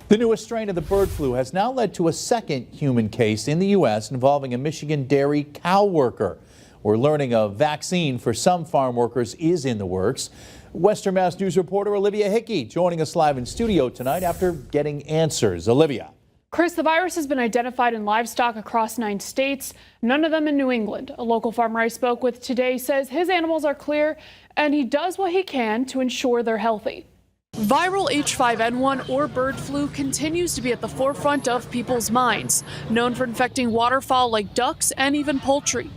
The newest strain of the bird flu has now led to a second human case in the U.S. involving a Michigan dairy cow worker. We're learning a vaccine for some farm workers is in the works. Western Mass News reporter Olivia Hickey joining us live in studio tonight after getting answers. Olivia. Chris, the virus has been identified in livestock across 9 states, none of them in New England. A local farmer I spoke with today says his animals are clear and he does what he can to ensure they're healthy. Viral H5N1 or bird flu continues to be at the forefront of people's minds, known for infecting waterfowl like ducks and even poultry.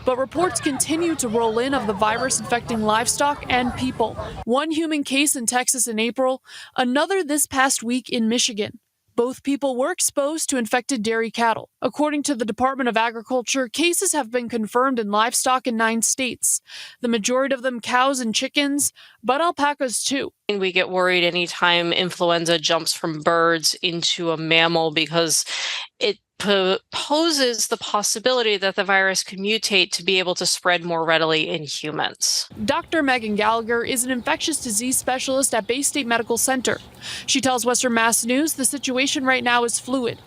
But reports continue to roll in of the virus infecting livestock and people. One human case in Texas in April, another this past week in Michigan. Both people were exposed to infected dairy cattle. According to the Department of Agriculture, cases have been confirmed in livestock in 9 states. The majority of them cows and chickens, but alpacas too. We get worried anytime influenza jumps from birds into a mammal because it poses the possibility that the virus could mutate to be able to spread more readily in humans. Dr. Megan Gallagher is an infectious disease specialist at Bay State Medical Center. She tells Western Mass News the situation right now is fluid,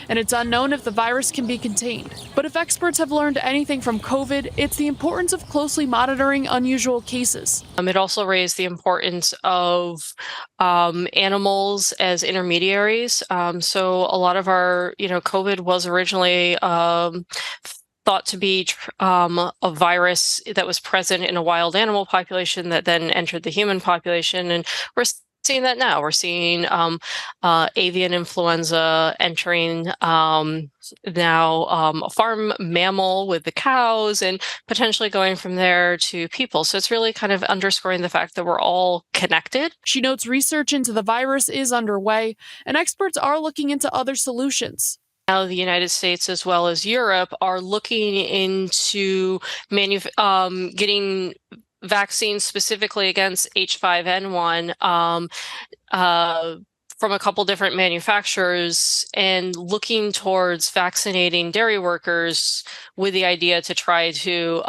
and it's unknown if the virus can be contained. But if experts have learned anything from COVID, it's the importance of closely monitoring unusual cases. It also raised the importance of animals as intermediaries. So a lot of our, COVID was originally thought to be a virus that was present in a wild animal population that then entered the human population. And we're seeing that now. We're seeing avian influenza entering now a farm mammal with the cows and potentially going from there to people. So it's really kind of underscoring the fact that we're all connected. She notes research into the virus is underway and experts are looking into other solutions. Now the United States as well as Europe are looking into getting vaccines specifically against H5N1 from a couple different manufacturers and looking towards vaccinating dairy workers with the idea to try to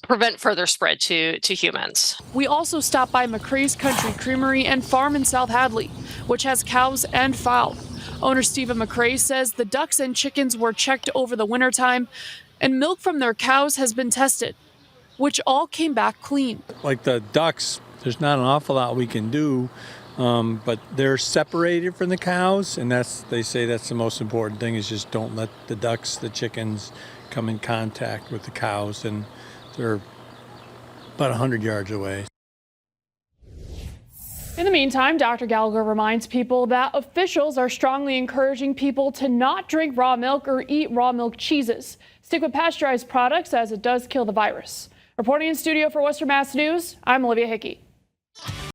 prevent further spread to humans. We also stopped by McCrae's Country Creamery and Farm in South Hadley, which has cows and fowl. Owner Stephen McCrae says the ducks and chickens were checked over the wintertime and milk from their cows has been tested, which all came back clean. Like the ducks, there's not an awful lot we can do, but they're separated from the cows, and they say that's the most important thing is just don't let the ducks, the chickens come in contact with the cows, and they're about 100 yards away. In the meantime, Dr. Gallagher reminds people that officials are strongly encouraging people to not drink raw milk or eat raw milk cheeses. Stick with pasteurized products as it does kill the virus. Reporting in studio for Western Mass News, I'm Olivia Hickey.